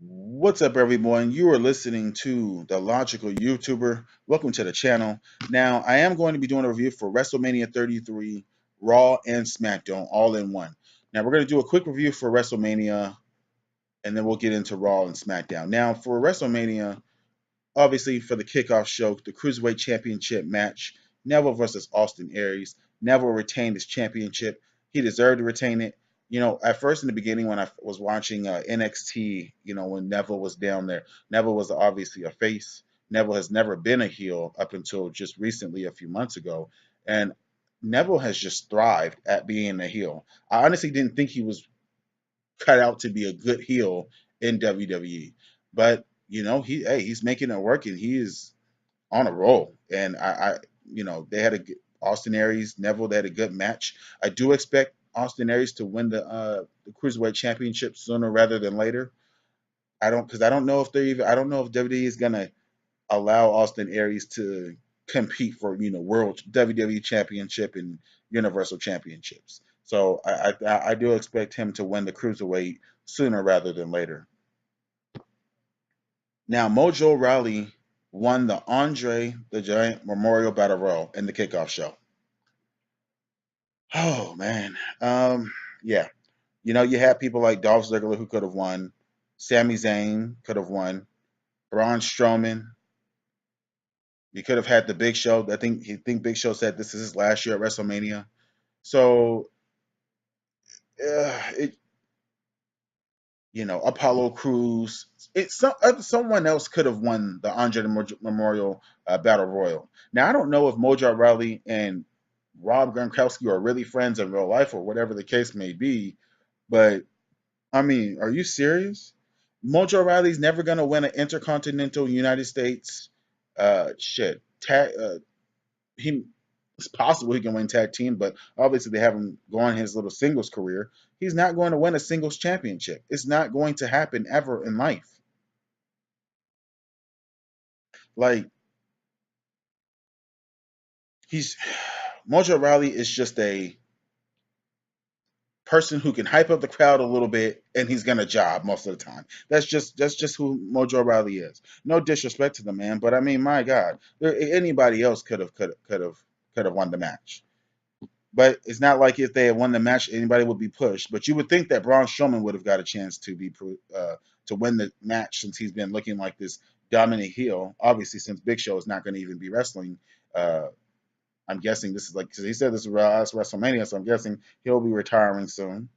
What's up, everyone? You are listening to The Logical YouTuber. Welcome to the channel. Now, I am going to be doing a review for WrestleMania 33, Raw and SmackDown, all in one. Now, we're going to do a quick review for WrestleMania, and then we'll get into Raw and SmackDown. Now, for WrestleMania, obviously, for the kickoff show, the Cruiserweight Championship match, Neville versus Austin Aries. Neville retained his championship. He deserved to retain it. At first in the beginning when I was watching NXT, when Neville was down there, Neville was obviously a face. Neville has never been a heel up until just recently, a few months ago. And Neville has just thrived at being a heel. I honestly didn't think he was cut out to be a good heel in WWE. But he's making it work, and he is on a roll. And they had Austin Aries, Neville. They had a good match. I do expect Austin Aries to win the Cruiserweight Championship sooner rather than later. I don't know if I don't know if WWE is gonna allow Austin Aries to compete for World WWE Championship and Universal Championships. So I do expect him to win the Cruiserweight sooner rather than later. Now, Mojo Rawley won the Andre the Giant Memorial Battle Royal in the kickoff show. Oh man, yeah. You had people like Dolph Ziggler who could have won, Sami Zayn could have won, Braun Strowman. You could have had the Big Show. I think Big Show said this is his last year at WrestleMania. So, it Apollo Crews. Someone else could have won the Andre the Memorial Battle Royal. Now I don't know if Mojo Rawley and Rob Gronkowski are really friends in real life or whatever the case may be, but I mean, are you serious? Mojo Rawley's never gonna win an Intercontinental United States. Shit, he it's possible he can win tag team, but obviously they have him going his little singles career. He's not going to win a singles championship. It's not going to happen ever in life. Like he's Mojo Rawley is just a person who can hype up the crowd a little bit, and he's gonna job most of the time. That's just who Mojo Rawley is. No disrespect to the man, but I mean, my God, anybody else could have won the match. But it's not like if they had won the match, anybody would be pushed. But you would think that Braun Strowman would have got a chance to win the match since he's been looking like this dominant heel. Obviously, since Big Show is not going to even be wrestling, uh, I'm guessing this is like because he said this is last WrestleMania, so I'm guessing he'll be retiring soon.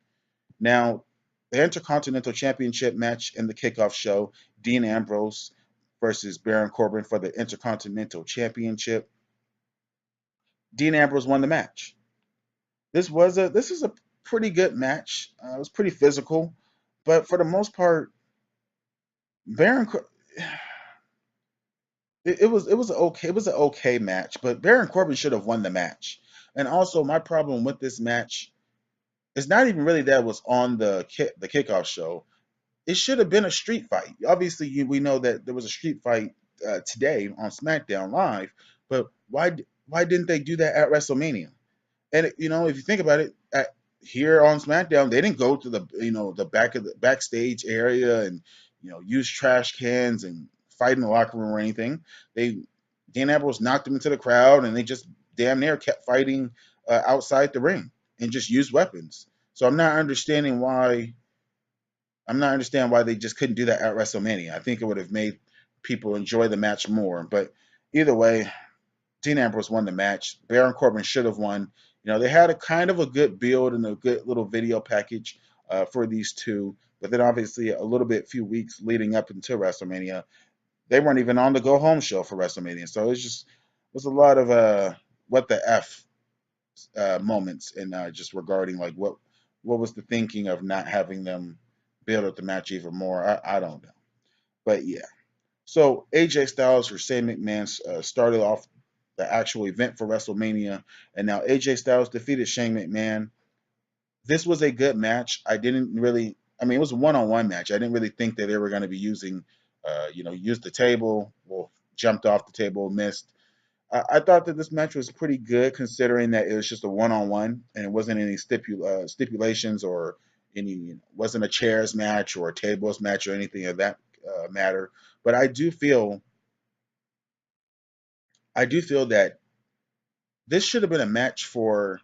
Now, the Intercontinental Championship match in the kickoff show: Dean Ambrose versus Baron Corbin for the Intercontinental Championship. Dean Ambrose won the match. This is a pretty good match. It was pretty physical, but for the most part, Baron Cor- it was an okay match. But Baron Corbin should have won the match. And also, my problem with this match is not even really that it was on the kickoff show. It should have been a street fight. Obviously, we know that there was a street fight today on SmackDown Live, but why didn't they do that at WrestleMania? And if you think about it, here on SmackDown, they didn't go to the back of the backstage area and use trash cans and fight in the locker room or anything. They Dan Ambrose knocked him into the crowd, and they just damn near kept fighting outside the ring and just used weapons. So I'm not understanding why they just couldn't do that at WrestleMania. I think it would have made people enjoy the match more. But either way, Dean Ambrose won the match. Baron Corbin should have won. They had a kind of a good build and a good little video package for these two, but then obviously a little bit, few weeks leading up into WrestleMania, they weren't even on the go home show for WrestleMania. So it was a lot of what the f moments and just regarding like what was the thinking of not having them build up the match even more. I don't know, but yeah. So AJ Styles or Shane McMahon started off the actual event for WrestleMania, and now AJ Styles defeated Shane McMahon. This was a good match. I didn't really. I mean, it was a one-on-one match. I didn't really think that they were going to be using, use the table. Well, jumped off the table, missed. I thought that this match was pretty good considering that it was just a one-on-one and it wasn't any stipulations or wasn't a chairs match or a tables match or anything of that matter. But I do feel that this should have been a match for.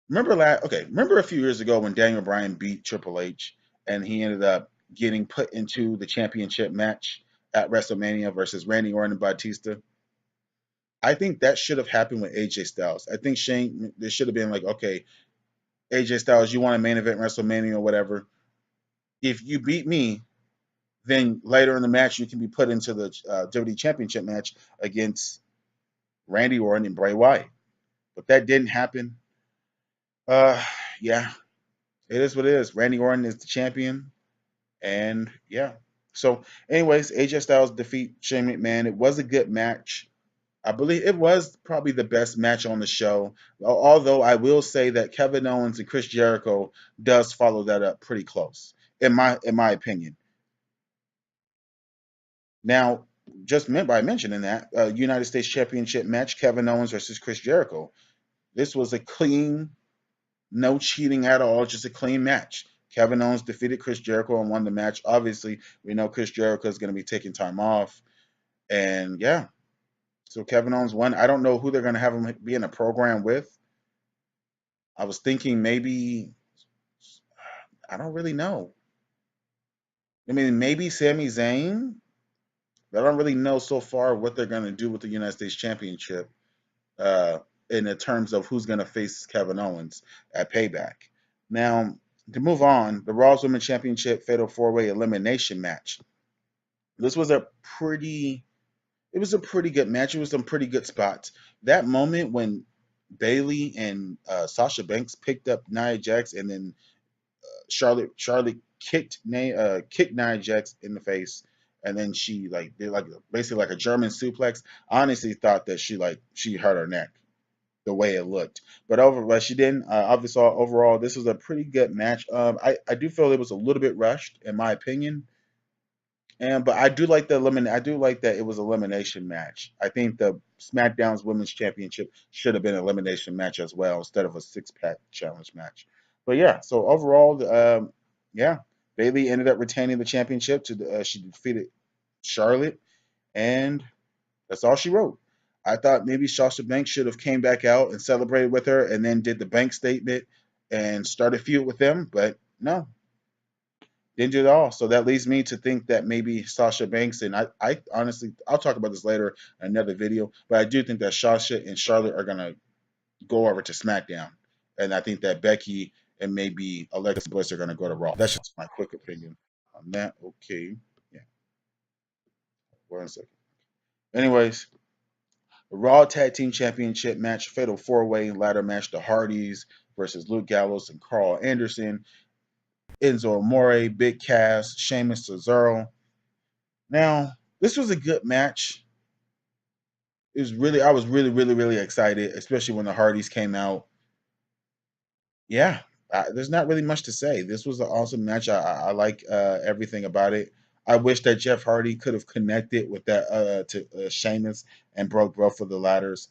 Remember a few years ago when Daniel Bryan beat Triple H and he ended up getting put into the championship match at WrestleMania versus Randy Orton and Batista. I think that should have happened with AJ Styles. I think Shane, there should have been like, okay, AJ Styles, you want a main event WrestleMania or whatever. If you beat me, then later in the match you can be put into the WWE Championship match against Randy Orton and Bray Wyatt. But that didn't happen. Uh, yeah, it is what it is. Randy Orton is the champion, and yeah. So, anyways, AJ Styles defeat Shane McMahon. It was a good match. I believe it was probably the best match on the show. Although I will say that Kevin Owens and Chris Jericho does follow that up pretty close, in my opinion. Now, just meant by mentioning that United States Championship match, Kevin Owens versus Chris Jericho. This was a clean, no cheating at all, just a clean match. Kevin Owens defeated Chris Jericho and won the match. Obviously, we know Chris Jericho is going to be taking time off, and yeah, so Kevin Owens won. I don't know who they're going to have him be in a program with. I was thinking maybe I don't really know. I mean, maybe Sami Zayn, but I don't really know so far what they're going to do with the United States Championship uh, in the terms of who's going to face Kevin Owens at Payback. Now, to move on, the Raw's Women's Championship Fatal Four Way Elimination match. This was a pretty. It was a pretty good match. It was some pretty good spots. That moment when Bailey and Sasha Banks picked up Nia Jax, and then Charlotte kicked Nia Jax in the face, and then she like did like basically like a German suplex. I honestly thought that she hurt her neck the way it looked, but she didn't. Obviously, overall, this was a pretty good match. I do feel it was a little bit rushed in my opinion. And but I do like the eliminate. I do like that it was elimination match. I think the SmackDown's Women's Championship should have been an elimination match as well instead of a six pack challenge match. But yeah, so overall, yeah, Bailey ended up retaining the championship. She defeated Charlotte, and that's all she wrote. I thought maybe Sasha Banks should have came back out and celebrated with her, and then did the bank statement and started a feud with them. But no, didn't do it all. So that leads me to think that maybe Sasha Banks and I honestly, I'll talk about this later in another video, but I do think that Sasha and Charlotte are gonna go over to SmackDown, and I think that Becky and maybe Alexa Bliss are gonna go to Raw. That's just my quick opinion on that. Okay, yeah, 1 second. Anyways, the Raw Tag Team Championship match, Fatal Four Way ladder match: the Hardys versus Luke Gallows and Carl Anderson, Enzo Amore, Big Cass, Sheamus, Cesaro. Now, this was a good match. I was really, really, really excited, especially when the Hardys came out. Yeah, there's not really much to say. This was an awesome match. I like everything about it. I wish that Jeff Hardy could have connected with that to Sheamus and broke both of the ladders.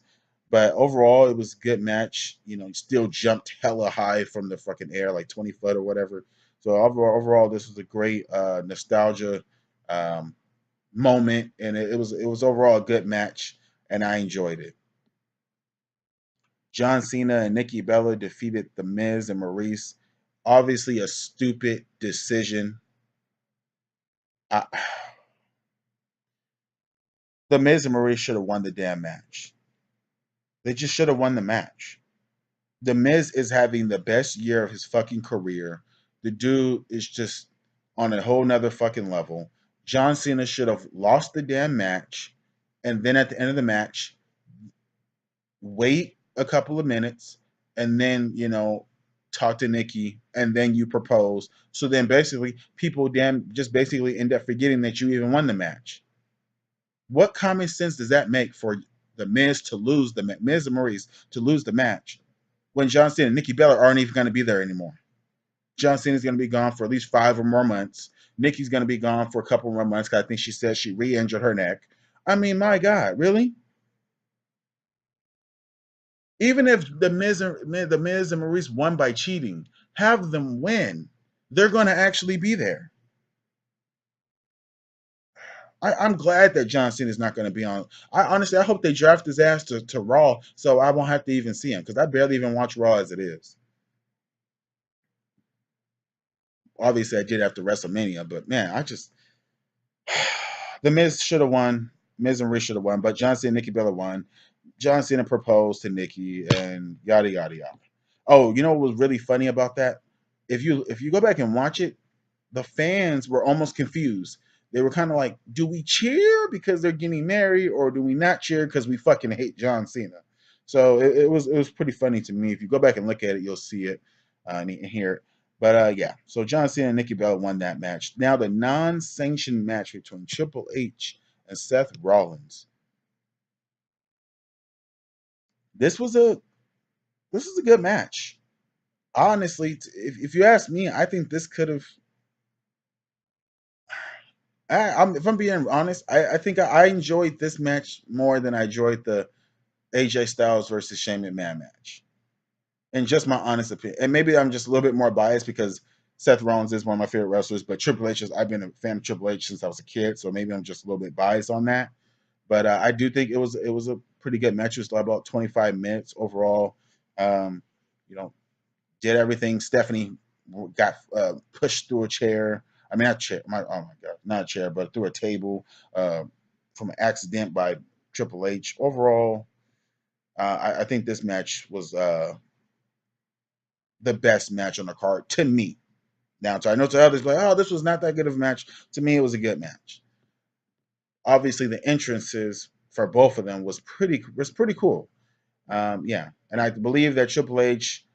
But overall, it was a good match. He still jumped hella high from the fucking air, like 20 foot or whatever. So overall, this was a great nostalgia um, moment, and it was overall a good match, and I enjoyed it. John Cena and Nikki Bella defeated The Miz and Maurice. Obviously, a stupid decision. I, the Miz and Maurice should have won the damn match. They just should have won the match. The Miz is having the best year of his fucking career. The dude is just on a whole nother fucking level. John Cena should have lost the damn match, and then at the end of the match, wait a couple of minutes, and then talk to Nikki, and then you propose. So then basically people damn just basically end up forgetting that you even won the match. What common sense does that make for the Miz to lose Miz and Maurice to lose the match when John Cena and Nikki Bella aren't even going to be there anymore? John Cena's going to be gone for at least 5 or more months. Nikki's going to be gone for a couple more months because I think she said she re-injured her neck. I mean, my God, really? Even if the Miz and Maurice won by cheating, have them win. They're going to actually be there. I'm glad that John Cena is not going to be on. I honestly, I hope they draft his ass to Raw so I won't have to even see him because I barely even watch Raw as it is. Obviously, I did after WrestleMania, but man, I just the Miz should have won. Miz and Rich should have won, but John Cena and Nikki Bella won. John Cena proposed to Nikki and yada yada yada. Oh, you know what was really funny about that? If you go back and watch it, the fans were almost confused. They were kind of like, do we cheer because they're getting married, or do we not cheer because we fucking hate John Cena? So it was pretty funny to me. If you go back and look at it, you'll see it and hear it. But yeah, so John Cena and Nikki Bella won that match. Now the non-sanctioned match between Triple H and Seth Rollins. This was a this was a good match. Honestly, if you ask me, I think this could have. If I'm being honest, I think I enjoyed this match more than I enjoyed the AJ Styles versus Shane McMahon match. In just my honest opinion, and maybe I'm just a little bit more biased because Seth Rollins is one of my favorite wrestlers, but Triple H is. I've been a fan of Triple H since I was a kid, so maybe I'm just a little bit biased on that. But I do think it was a pretty good match. It was about 25 minutes overall. Um, you know, did everything. Stephanie got pushed through a chair. I mean, not chair. Oh my god, not a chair, but through a table uh, from an accident by Triple H. Overall, I think this match was the best match on the card to me. Now, so I know to others like, oh, this was not that good of a match. To me, it was a good match. Obviously, the entrances for both of them was pretty cool. Yeah, and I believe that Triple H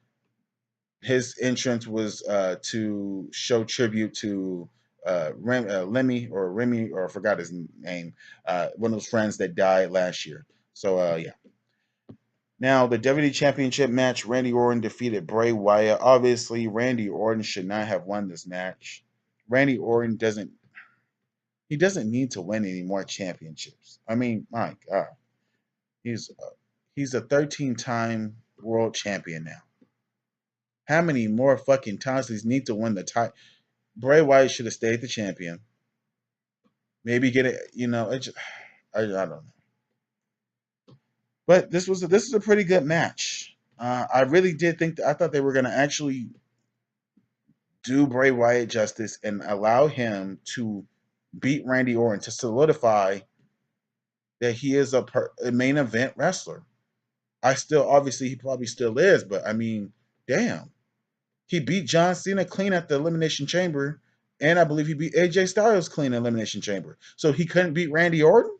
his entrance was to show tribute to Lemmy or Remy or I forgot his name, one of those friends that died last year. So yeah. Now the WWE Championship match: Randy Orton defeated Bray Wyatt. Obviously, Randy Orton should not have won this match. Randy Orton doesn't need to win any more championships. I mean, my God, he's he's a 13-time world champion now. How many more fucking times does he need to win the title? Bray Wyatt should have stayed the champion. Maybe get it. It just, I don't know. But this was a pretty good match. I really did think I thought they were gonna actually do Bray Wyatt justice and allow him to beat Randy Orton to solidify that he is a main event wrestler. I still obviously he probably still is, but I mean, damn, he beat John Cena clean at the Elimination Chamber, and I believe he beat AJ Styles clean in Elimination Chamber. So he couldn't beat Randy Orton.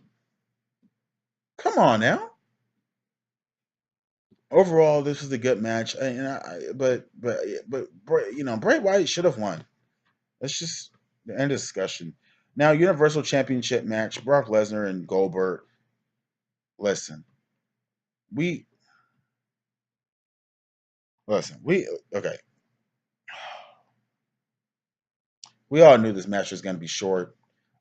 Come on now. Overall, this was a good match, but Bray Wyatt should have won. That's just the end of discussion. Now, Universal Championship match: Brock Lesnar and Goldberg. Listen, we we okay. We all knew this match was going to be short.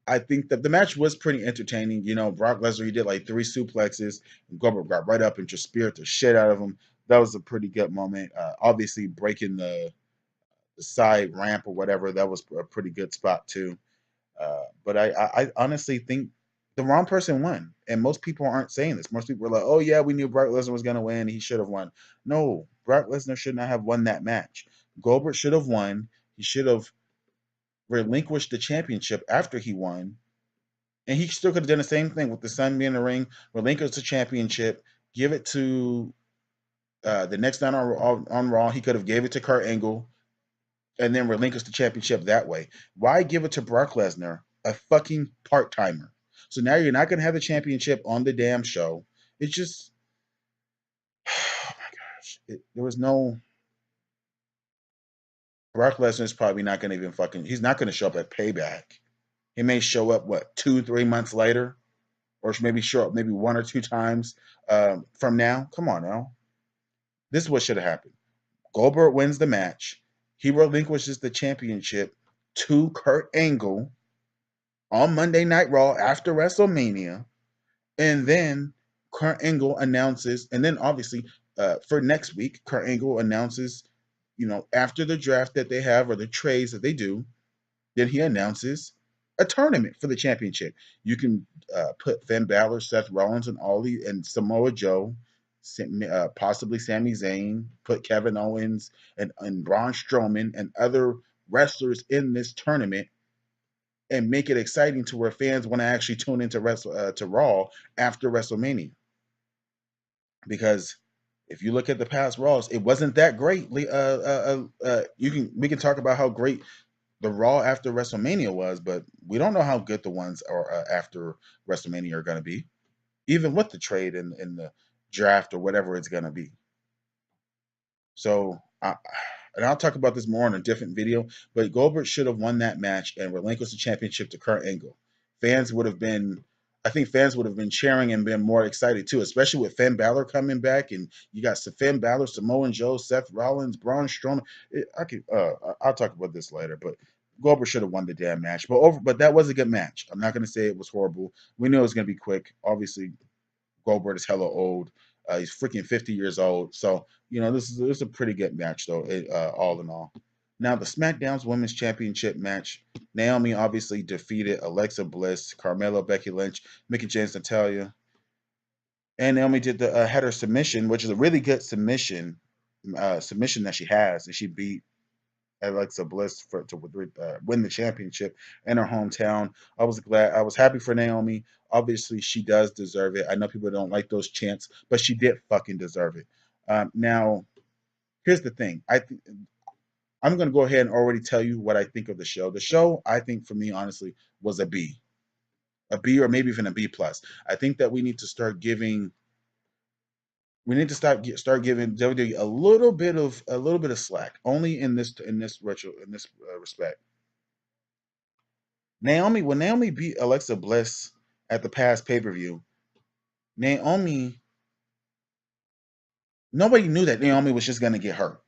I think that the match was pretty entertaining. Brock Lesnar, he did like three suplexes, and Goldberg got right up and just speared the shit out of him. That was a pretty good moment. Obviously, breaking the side ramp or whatever, that was a pretty good spot too. But I honestly think the wrong person won, and most people aren't saying this. Most people were like, "Oh yeah, we knew Brock Lesnar was going to win. He should have won." No, Brock Lesnar should not have won that match. Goldberg should have won. He should have relinquished the championship after he won, and he still could have done the same thing with the son being in the ring, relinquish the championship, give it to the next night on Raw. He could have gave it to Kurt Angle and then relinquish the championship that way. Why give it to Brock Lesnar, a fucking part timer? So now you're not going to have the championship on the damn show. It's just, oh my gosh, there was no. Brock Lesnar is probably not going to even fucking. He's not going to show up at Payback. He may show up 2-3 months later, or maybe show up maybe one or two times from now. Come on now, this is what should have happened. Goldberg wins the match. He relinquishes the championship to Kurt Angle on Monday Night Raw after WrestleMania, and then Kurt Angle announces, and then obviously for next week, Kurt Angle announces, after the draft that they have or the trades that they do, then he announces a tournament for the championship. You can put Finn Balor, Seth Rollins, and Ollie and Samoa Joe, possibly Sami Zayn, put Kevin Owens and Braun Strowman and other wrestlers in this tournament and make it exciting to where fans want to actually tune into to Raw after WrestleMania. Because if you look at the past Raws, it wasn't that great. We can talk about how great the Raw after WrestleMania was, but we don't know how good the ones are after WrestleMania are going to be, even with the trade and the draft or whatever it's going to be. So, and I'll talk about this more in a different video, but Goldberg should have won that match and relinquished the championship to Kurt Angle. Fans would have been, I think fans would have been cheering and been more excited too, especially with Finn Balor coming back, and you got Finn Balor, Samoa Joe, Seth Rollins, Braun Strowman. I'll talk about this later, but Goldberg should have won the damn match. But that was a good match. I'm not going to say it was horrible. We knew it was going to be quick. Obviously, Goldberg is hella old. He's freaking 50 years old. So, this is a pretty good match, though, all in all. Now, the SmackDown's Women's Championship match, Naomi obviously defeated Alexa Bliss, Carmella, Becky Lynch, Mickie James, Natalia. And Naomi did the had her submission, which is a really good submission that she has. And she beat Alexa Bliss to win the championship in her hometown. I was happy for Naomi. Obviously, she does deserve it. I know people don't like those chants, but she did fucking deserve it. Now, here's the thing. I'm going to go ahead and already tell you what I think of the show. The show, I think, for me, honestly, was a B, or maybe even a B plus. I think that we need to start giving WWE a little bit of slack, only in this respect. When Naomi beat Alexa Bliss at the past pay per view, Naomi nobody knew that Naomi was just going to get hurt.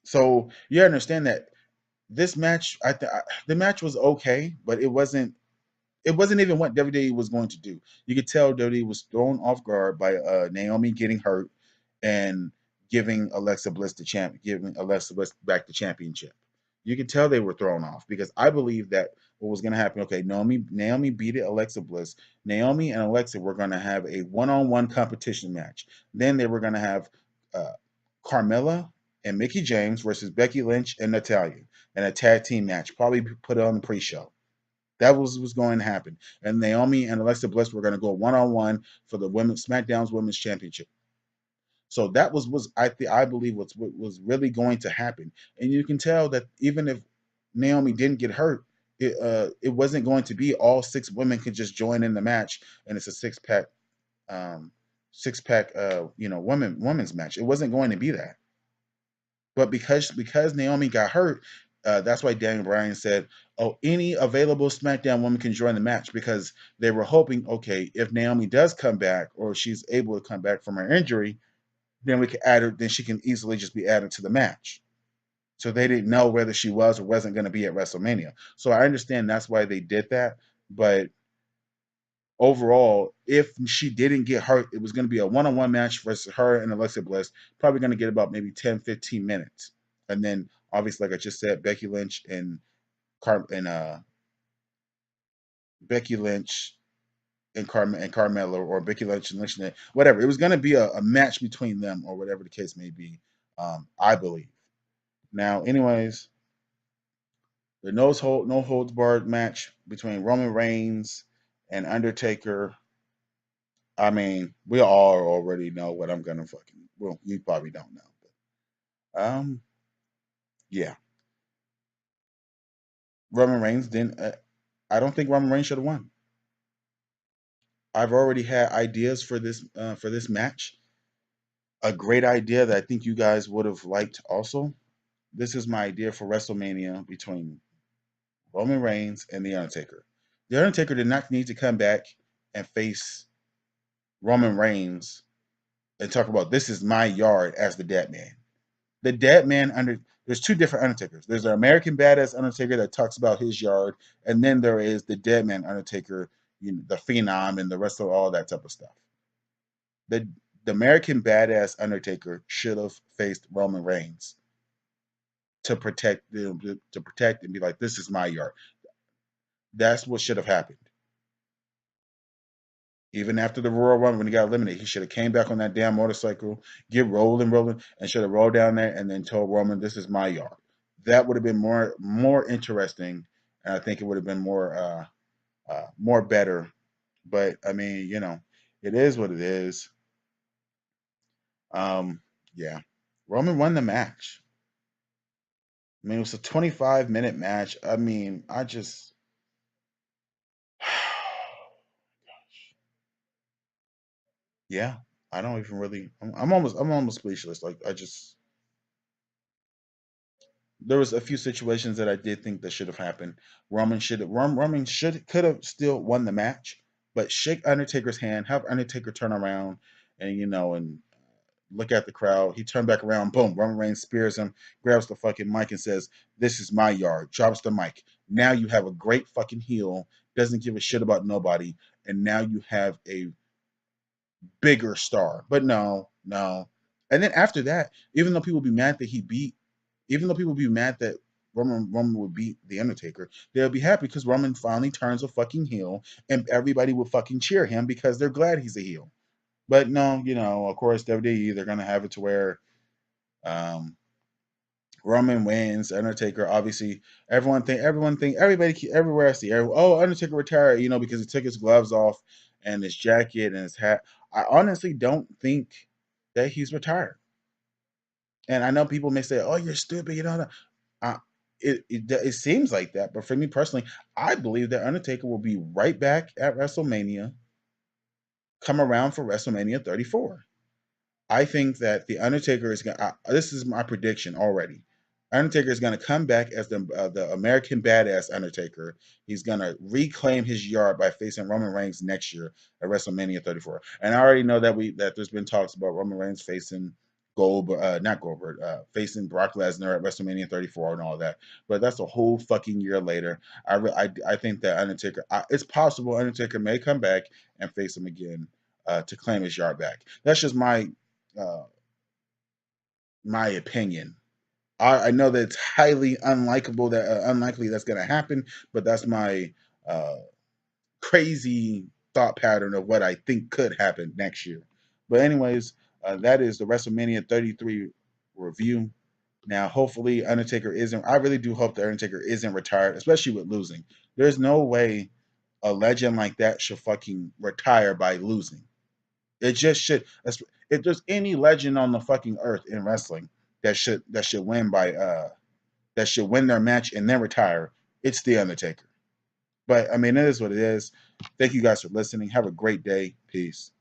So you understand that this match, the match was okay, but it wasn't even what WWE was going to do. You could tell WWE was thrown off guard by Naomi getting hurt and giving Alexa Bliss back the championship. You could tell they were thrown off because I believe that what was going to happen. Okay, Naomi beat Alexa Bliss. Naomi and Alexa were going to have a one-on-one competition match. Then they were going to have uh, Carmella and Mickie James versus Becky Lynch and Natalia in a tag team match. Probably put it on the pre-show. That was going to happen. And Naomi and Alexa Bliss were going to go one-on-one for the SmackDown's Women's Championship. So that I believe what was really going to happen. And you can tell that even if Naomi didn't get hurt, it wasn't going to be all six women could just join in the match and it's a six pack women's match. It wasn't going to be that. But because Naomi got hurt, that's why Daniel Bryan said, "Oh, any available SmackDown woman can join the match," because they were hoping, okay, if Naomi does come back or she's able to come back from her injury, then we can add her. Then she can easily just be added to the match. So they didn't know whether she was or wasn't going to be at WrestleMania. So I understand that's why they did that. But overall, if she didn't get hurt, it was going to be a one-on-one match versus her and Alexa Bliss. Probably going to get about maybe 10, 15 minutes. And then obviously, like I just said, Becky Lynch and Carmella, or Becky Lynch and whatever. It was going to be a match between them or whatever the case may be. I believe. Now, anyways, the no holds barred match between Roman Reigns and Undertaker. I mean, we all already know what I'm gonna fucking. Well, you probably don't know, but yeah, Roman Reigns didn't. I don't think Roman Reigns should have won. I've already had ideas for this match. A great idea that I think you guys would have liked also. This is my idea for WrestleMania between Roman Reigns and The Undertaker. The Undertaker did not need to come back and face Roman Reigns and talk about this is my yard as the dead man. The dead man there's two different Undertakers. There's the American Badass Undertaker that talks about his yard, and then there is the dead man Undertaker, the Phenom and the rest of all that type of stuff. The the American Badass Undertaker should have faced Roman Reigns. to protect them, to protect and be like, this is my yard. That's what should have happened. Even after the Royal Rumble, when he got eliminated, he should have came back on that damn motorcycle, get rolling, rolling, and should have rolled down there and then told Roman, "This is my yard." That would have been more interesting, and I think it would have been more better. But I mean, it is what it is. Um, yeah, Roman won the match. I mean, it was a 25-minute match. I mean, I just yeah, I don't even really. I'm almost speechless. Like I just there was a few situations that I did think that should have happened. Roman should could have still won the match, but shake Undertaker's hand, have Undertaker turn around, and look at the crowd. He turned back around, boom. Roman Reigns spears him, grabs the fucking mic and says, "This is my yard." Drops the mic. Now you have a great fucking heel, doesn't give a shit about nobody, and now you have a bigger star. But no, no. And then after that, even though people be mad that Roman would beat the Undertaker, they'll be happy because Roman finally turns a fucking heel, and everybody will fucking cheer him because they're glad he's a heel. But no, of course, WWE they're gonna have it to where um, Roman wins. Undertaker, obviously, everybody, everywhere I see, oh, Undertaker retired, because he took his gloves off and his jacket and his hat. I honestly don't think that he's retired. And I know people may say, "Oh, you're stupid," Uh, it seems like that, but for me personally, I believe that Undertaker will be right back at WrestleMania, come around for WrestleMania 34. I think that the Undertaker is going. to This is my prediction already. Undertaker is going to come back as the American Badass Undertaker. He's going to reclaim his yard by facing Roman Reigns next year at WrestleMania 34. And I already know that there's been talks about Roman Reigns facing not Goldberg, facing Brock Lesnar at WrestleMania 34 and all that. But that's a whole fucking year later. I think that Undertaker. It's possible Undertaker may come back and face him again to claim his yard back. That's just uh, my opinion. I know that it's highly unlikely that's going to happen, but that's my uh, crazy thought pattern of what I think could happen next year. But anyways, that is the WrestleMania 33 review. Now, hopefully, Undertaker isn't. I really do hope the Undertaker isn't retired, especially with losing. There's no way a legend like that should fucking retire by losing. It just should. If there's any legend on the fucking earth in wrestling that should win that should win their match and then retire, it's the Undertaker. But I mean, it is what it is. Thank you guys for listening. Have a great day. Peace.